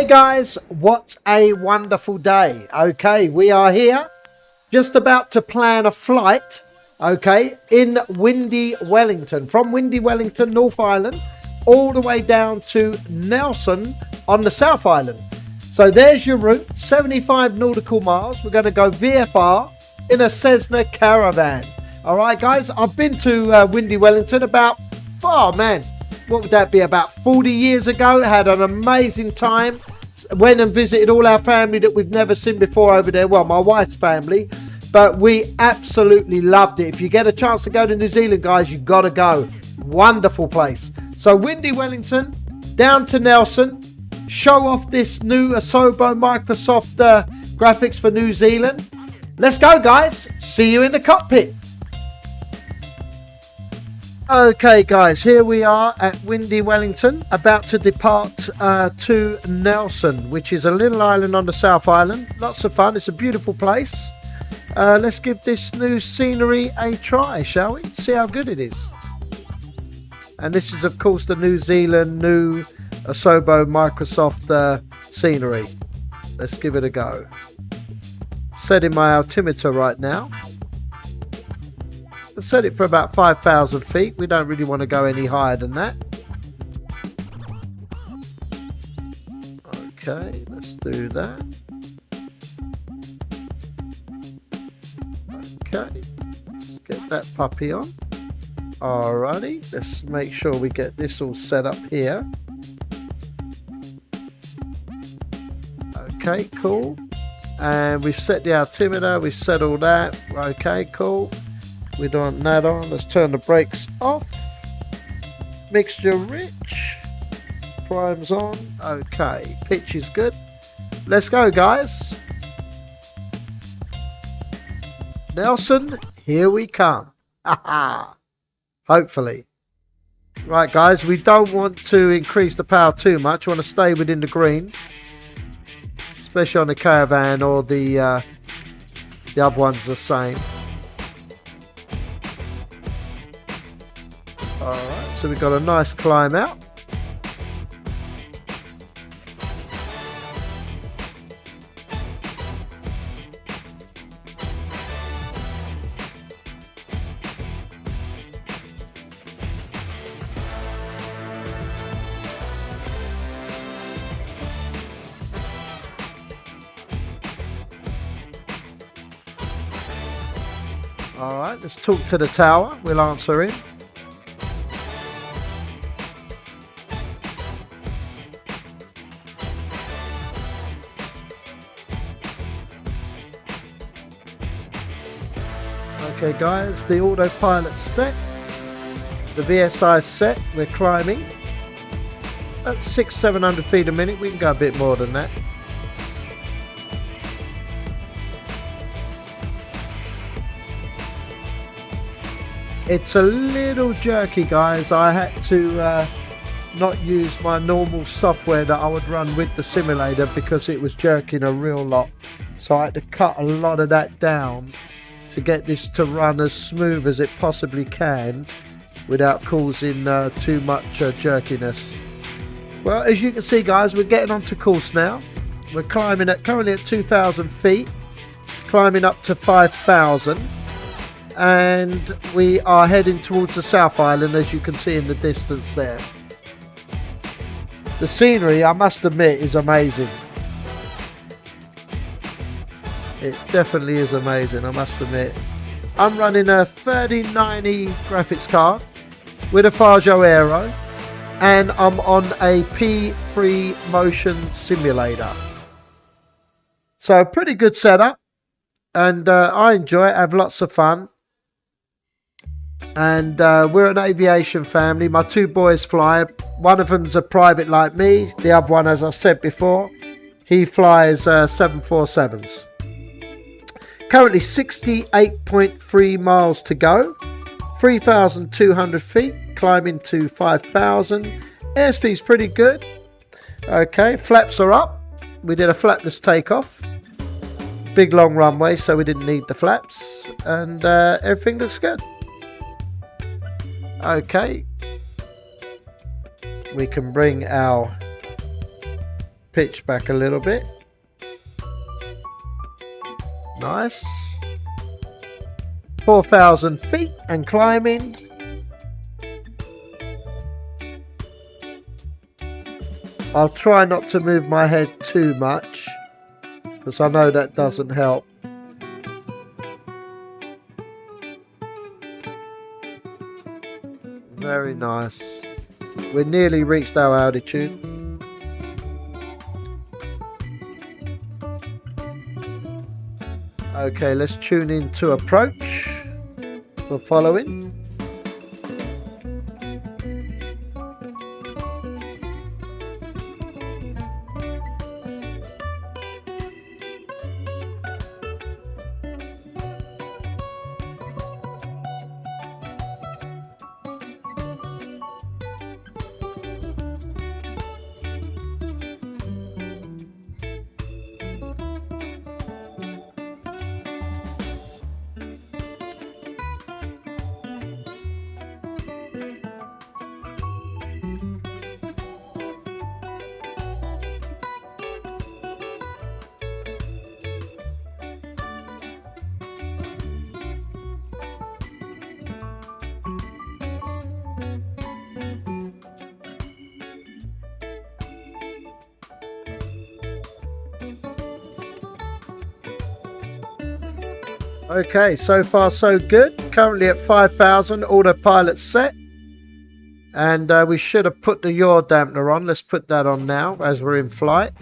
Hey guys, what a wonderful day. Okay, we are here just about to plan a flight, okay, in windy Wellington, from windy Wellington, North Island, all the way down to Nelson on the South Island. So there's your route, 75 nautical miles. We're going to go VFR in a Cessna Caravan. All right, guys, I've been to windy Wellington about, oh man, what would that be, about 40 years ago. Had an amazing time. Went and visited all our family that we've never seen before over there. Well, my wife's family. But we absolutely loved it. If you get a chance to go to New Zealand, guys, you've got to go. Wonderful place. So windy Wellington, down to Nelson. Show off this new Asobo Microsoft graphics for New Zealand. Let's go, guys. See you in the cockpit. Okay guys, here we are at windy Wellington, about to depart to Nelson, which is a little island on the South Island. Lots of fun. It's a beautiful place. Let's give this new scenery a try, shall we? See how good it is. And this is of course the New Zealand new Asobo Microsoft scenery. Let's give it a go. Setting my altimeter right now. Let's set it for about 5,000 feet. We don't really want to go any higher than that. Okay, let's do that. Okay, let's get that puppy on. Alrighty, let's make sure we get this all set up here. Okay, cool. And we've set the altimeter, we've set all that. Okay, cool. We don't want that on. Let's turn the brakes off. Mixture rich. Prime's on. Okay. Pitch is good. Let's go, guys. Nelson, here we come. Hopefully. Right, guys. We don't want to increase the power too much. We want to stay within the green. Especially on the Caravan, or the other one's the same. Alright, so we've got a nice climb out. Alright, let's talk to the tower. We'll answer him. Okay guys, the autopilot's set, the VSI's set, we're climbing at 600-700 feet a minute. We can go a bit more than that. It's a little jerky guys. I had to not use my normal software that I would run with the simulator because it was jerking a real lot. So I had to cut a lot of that down to get this to run as smooth as it possibly can without causing too much jerkiness. Well, as you can see guys, we're getting onto course now. We're climbing currently at 2,000 feet, climbing up to 5,000, and we are heading towards the South Island, as you can see in the distance there. The scenery, I must admit, is amazing. It definitely is amazing, I must admit. I'm running a 3090 graphics card with a Fajo Aero, and I'm on a P3 motion simulator. So pretty good setup, and I enjoy it, have lots of fun. And we're an aviation family. My two boys fly. One of them's a private like me. The other one, as I said before, he flies 747s. Currently 68.3 miles to go, 3,200 feet, climbing to 5,000. Airspeed's pretty good. Okay, flaps are up. We did a flapless takeoff. Big long runway, so we didn't need the flaps. And everything looks good. Okay. We can bring our pitch back a little bit. Nice. 4,000 feet and climbing. I'll try not to move my head too much, because I know that doesn't help. Very nice. We nearly reached our altitude. Okay, let's tune in to approach for following. Okay, so far so good. Currently at 5,000, autopilot set. And we should have put the yaw dampener on. Let's put that on now as we're in flight.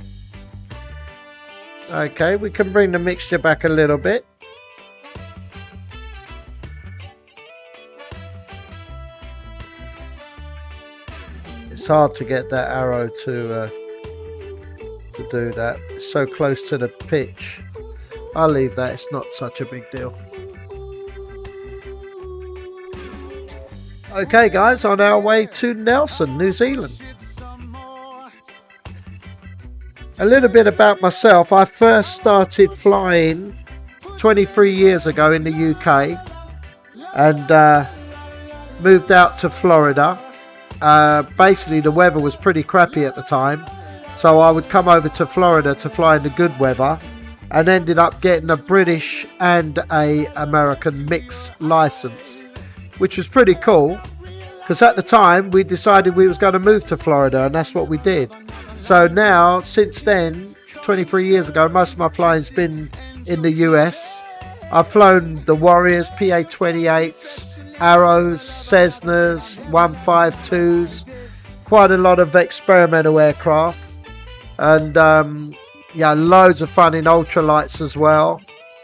Okay, we can bring the mixture back a little bit. It's hard to get that arrow to do that. It's so close to the pitch. I'll leave that, it's not such a big deal. Okay guys, on our way to Nelson, New Zealand. A little bit about myself. I first started flying 23 years ago in the UK and moved out to Florida. Basically the weather was pretty crappy at the time, so I would come over to Florida to fly in the good weather, and ended up getting a British and a American mix license, which was pretty cool because at the time we decided we was going to move to Florida, and that's what we did. So now, since then, 23 years ago, most of my flying's been in the US. I've flown the Warriors, PA-28s, Arrows, Cessnas, 152s, quite a lot of experimental aircraft, and yeah, loads of fun in ultralights as well.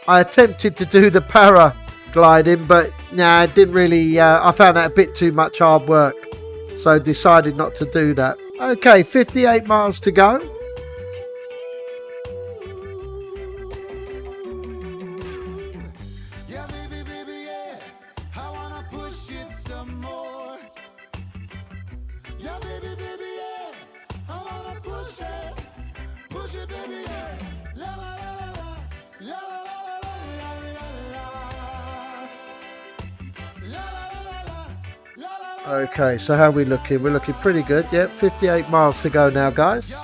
I attempted to do the paragliding, but nah, it didn't really, I found that a bit too much hard work, so decided not to do that. Okay, 58 miles to go. Okay, so how are we looking? We're looking pretty good. Yep, 58 miles to go now, guys.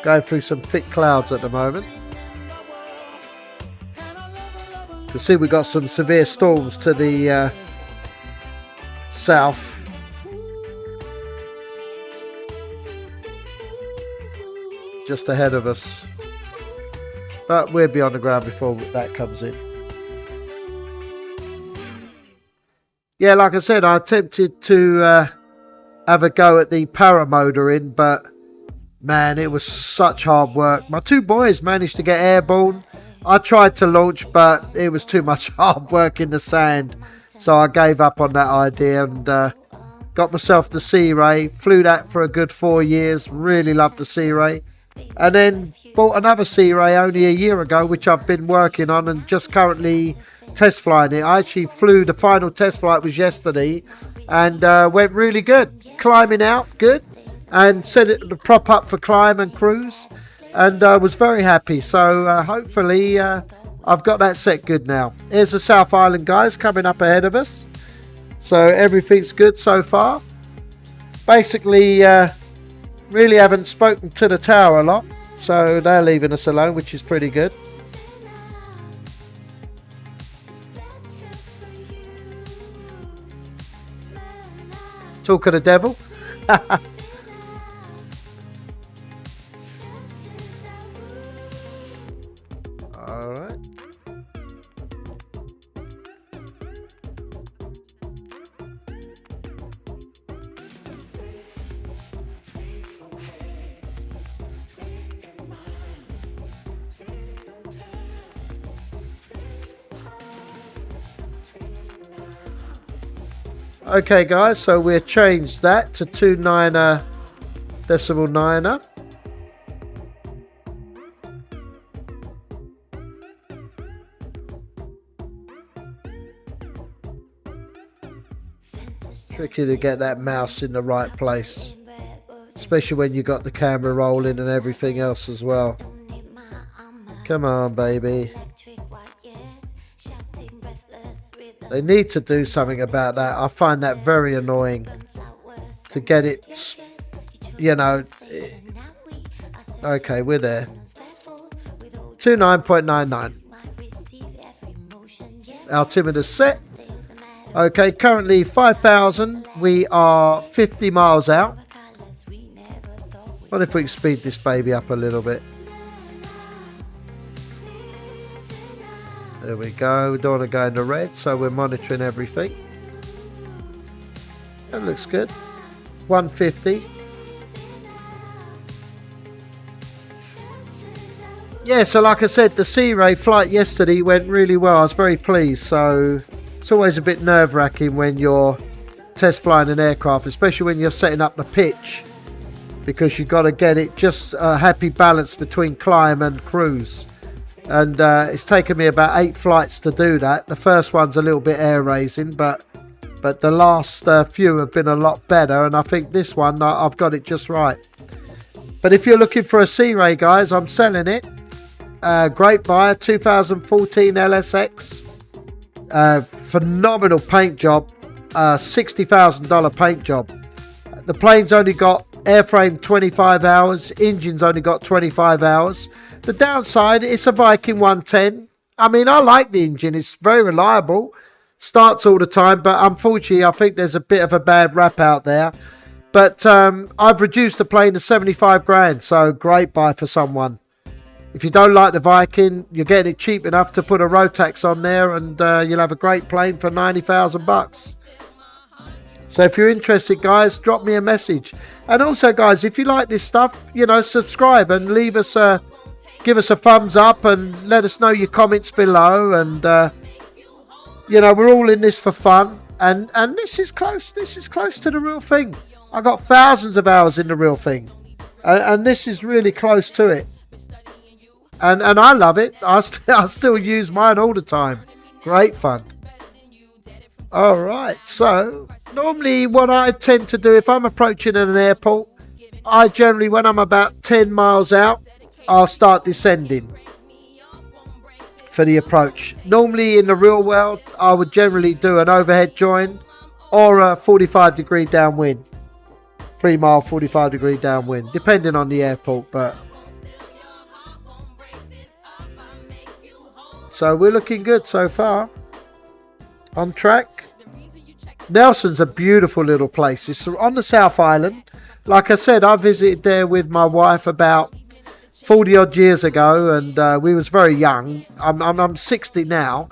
Going through some thick clouds at the moment. You can see we got some severe storms to the south. Just ahead of us. But we'll be on the ground before that comes in. Yeah, like I said, I attempted to have a go at the paramotoring, but man, it was such hard work. My two boys managed to get airborne. I tried to launch, but it was too much hard work in the sand. So I gave up on that idea and got myself the Sea Ray. Flew that for a good 4 years. Really loved the Sea Ray. And then bought another Sea Ray only a year ago, which I've been working on and just currently test flying it. I actually flew, the final test flight was yesterday and went really good. Climbing out good, and set it to prop up for climb and cruise, and was very happy. So hopefully I've got that set good now. Here's the South Island guys coming up ahead of us, so everything's good so far. Basically Really haven't spoken to the tower a lot, so they're leaving us alone, which is pretty good. Talk of the devil. Alright. Okay guys, so we've changed that to 29er decimal 9er. Tricky to get that mouse in the right place, especially when you got the camera rolling and everything else as well. Come on, baby. They need to do something about that. I find that very annoying to get it, you know. Okay, we're there. 29.99. Altimeter set. Okay, currently 5,000. We are 50 miles out. What if we can speed this baby up a little bit? There we go. We don't want to go into red, so we're monitoring everything. That looks good. 150. Yeah, so like I said, the Scenary flight yesterday went really well. I was very pleased. So it's always a bit nerve-wracking when you're test flying an aircraft, especially when you're setting up the pitch, because you've got to get it just a happy balance between climb and cruise. And it's taken me about 8 flights to do that. The first one's a little bit air raising, but the last few have been a lot better, and I think this one I've got it just right. But if you're looking for a Scenary, guys, I'm selling it. Great buyer, 2014 LSX. Phenomenal paint job. $60,000 paint job. The plane's only got airframe 25 hours. Engine's only got 25 hours. The downside, it's a Viking 110. I mean, I like the engine. It's very reliable. Starts all the time. But unfortunately, I think there's a bit of a bad rap out there. But I've reduced the plane to 75 grand. So great buy for someone. If you don't like the Viking, you're getting it cheap enough to put a Rotax on there. And you'll have a great plane for 90,000 bucks. So if you're interested, guys, drop me a message. And also, guys, if you like this stuff, you know, subscribe and leave us a... Give us a thumbs up and let us know your comments below. And you know, we're all in this for fun. And this is close. This is close to the real thing. I got thousands of hours in the real thing, and this is really close to it. And I love it. I still use mine all the time. Great fun. All right. So normally, what I tend to do if I'm approaching an airport, I generally, when I'm about 10 miles out, I'll start descending for the approach. Normally in the real world, I would generally do an overhead join or a 45-degree downwind. 3 mile, 45-degree downwind, depending on the airport. But so we're looking good so far. On track. Nelson's a beautiful little place. It's on the South Island. Like I said, I visited there with my wife about 40 odd years ago, and we was very young. I'm 60 now,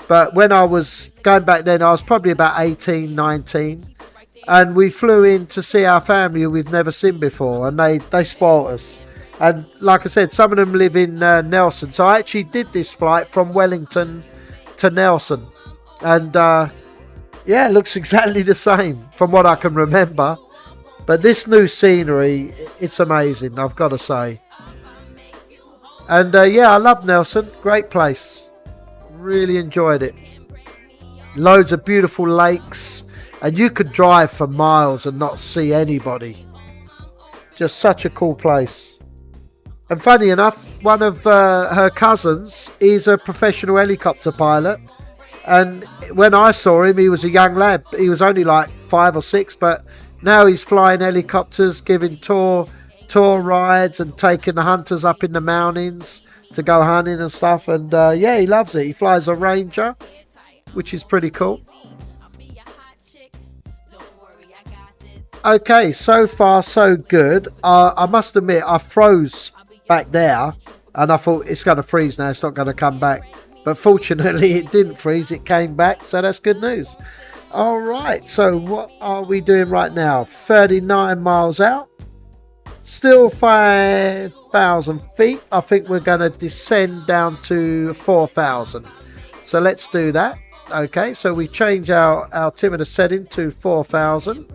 but when I was going back then, I was probably about 18, 19, and we flew in to see our family who we've never seen before, and they spoilt us. And like I said, some of them live in Nelson, so I actually did this flight from Wellington to Nelson, and yeah, it looks exactly the same from what I can remember. But this new Scenary, it's amazing, I've got to say. And yeah, I love Nelson. Great place. Really enjoyed it. Loads of beautiful lakes. And you could drive for miles and not see anybody. Just such a cool place. And funny enough, one of her cousins is a professional helicopter pilot. And when I saw him, he was a young lad. He was only like 5 or 6. But now he's flying helicopters, giving tour tour rides and taking the hunters up in the mountains to go hunting and stuff. And yeah, he loves it. He flies a Ranger, which is pretty cool. Okay, so far so good. I must admit, I froze back there and I thought it's going to freeze now, it's not going to come back. But fortunately it didn't freeze, it came back, so that's good news. Alright, so what are we doing right now? 39 miles out. Still 5,000 feet. I think we're going to descend down to 4,000. So let's do that. Okay, so we change our altimeter setting to 4,000.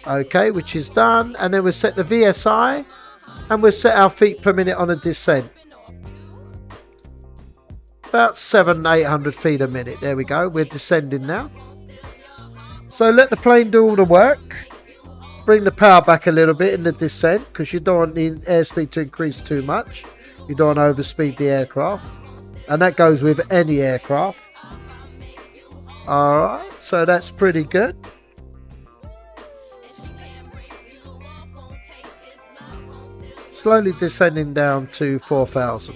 Okay, which is done. And then we'll set the VSI. And we'll set our feet per minute on a descent. About 700-800 feet a minute. There we go. We're descending now. So let the plane do all the work. Bring the power back a little bit in the descent, because you don't want the airspeed to increase too much. You don't want to overspeed the aircraft. And that goes with any aircraft. Alright, so that's pretty good. Slowly descending down to 4,000.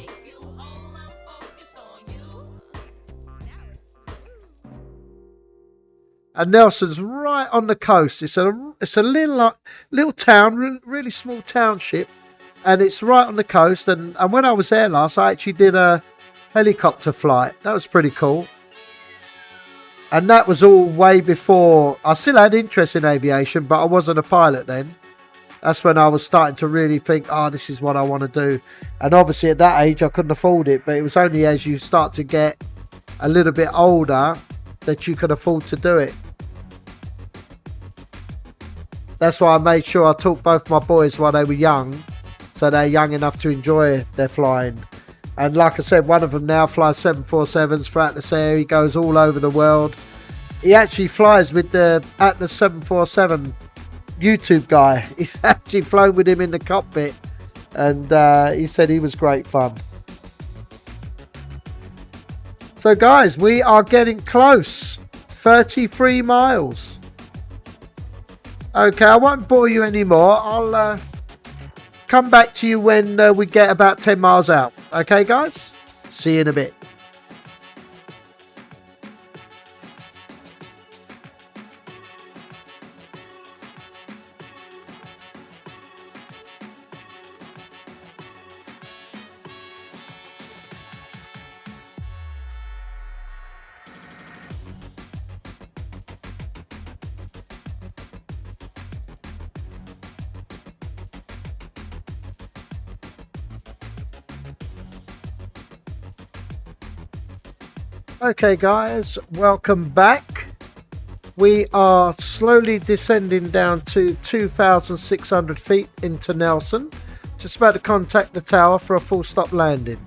And Nelson's right on the coast. It's a little town, really small township, and it's right on the coast. And when I was there last, I actually did a helicopter flight. That was pretty cool. And that was all way before. I still had interest in aviation, but I wasn't a pilot then. That's when I was starting to really think, oh, this is what I want to do. And obviously at that age, I couldn't afford it. But it was only as you start to get a little bit older that you could afford to do it. That's why I made sure I taught both my boys while they were young, so they're young enough to enjoy their flying. And like I said, one of them now flies 747s for Atlas Air. He goes all over the world. He actually flies with the Atlas 747 YouTube guy. He's actually flown with him in the cockpit, and he said he was great fun. So guys, we are getting close. 33 miles. Okay, I won't bore you anymore. I'll come back to you when we get about 10 miles out. Okay, guys? See you in a bit. Okay guys, welcome back. We are slowly descending down to 2,600 feet into Nelson. Just about to contact the tower for a full stop landing.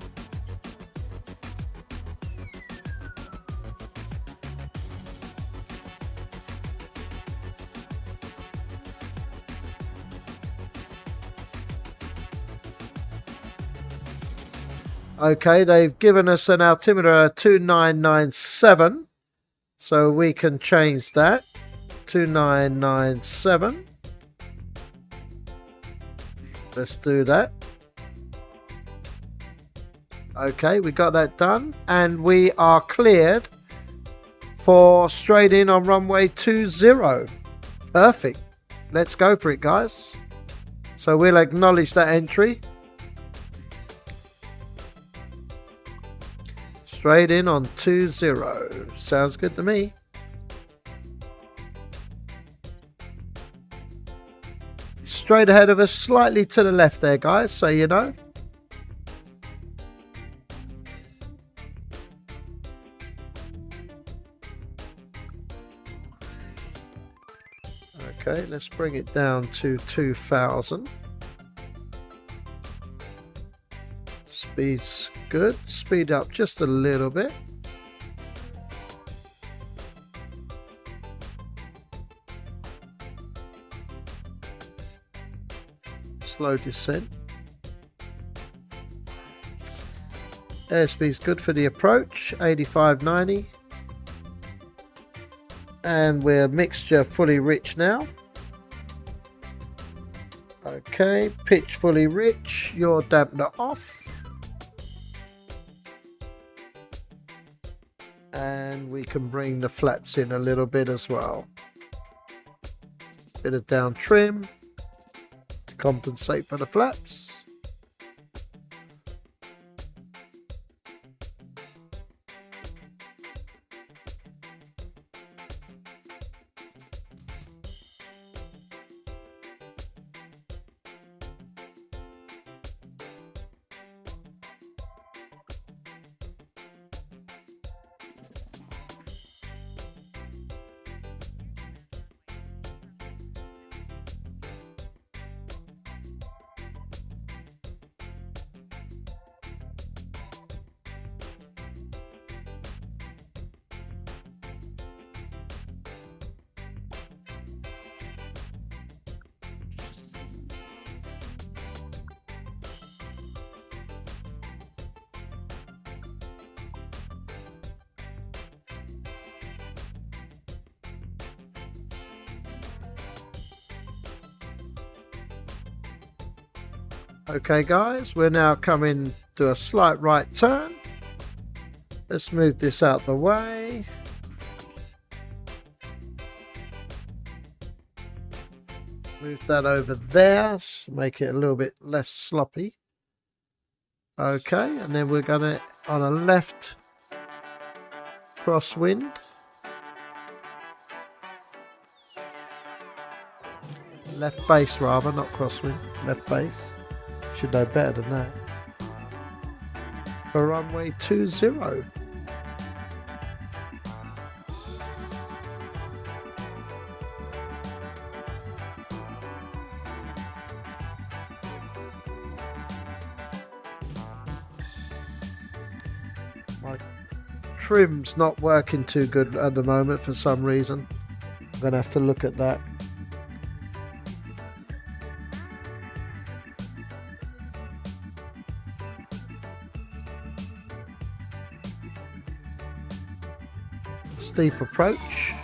Okay, they've given us an altimeter 2997, so we can change that. 2997. Let's do that. Okay, we got that done, and we are cleared for straight in on runway 20. Perfect. Let's go for it, guys. So we'll acknowledge that entry. Straight in on 20. Sounds good to me. Straight ahead of us, slightly to the left there, guys, so you know. Okay, let's bring it down to 2,000. Speed's good. Speed up just a little bit. Slow descent. Airspeed's good for the approach, 85-90. And we're mixture fully rich now. Okay, pitch fully rich, your dampener off. And we can bring the flaps in a little bit as well. Bit of down trim to compensate for the flaps. Okay guys, we're now coming to a slight right turn. Let's move this out the way. Move that over there, make it a little bit less sloppy. Okay, and then we're gonna, on a left crosswind. Left base rather, not crosswind, left base. Should know better than that. For runway 20. My trim's not working too good at the moment for some reason. I'm gonna have to look at that. Steep approach,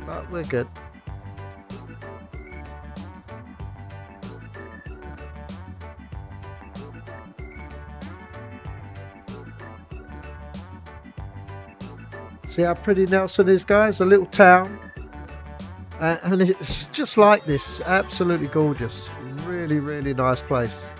but we're good. See how pretty Nelson is, guys? A little town, and it's just like this. Absolutely gorgeous. Really, really nice place.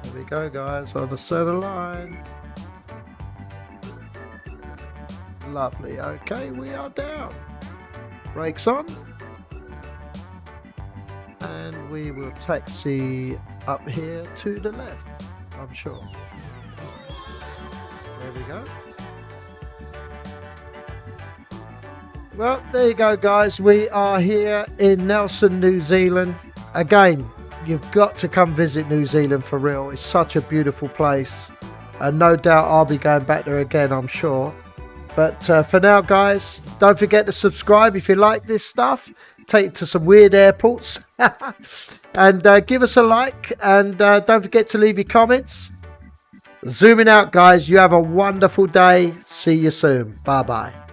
There we go, guys, on the center line. Lovely. Okay, we are down. Brakes on. And we will taxi up here to the left, I'm sure. There we go. Well, there you go, guys. We are here in Nelson, New Zealand. Again, you've got to come visit New Zealand for real. It's such a beautiful place. And no doubt I'll be going back there again, I'm sure. But for now, guys, don't forget to subscribe if you like this stuff. Take it to some weird airports. And give us a like. And don't forget to leave your comments. Zooming out, guys. You have a wonderful day. See you soon. Bye-bye.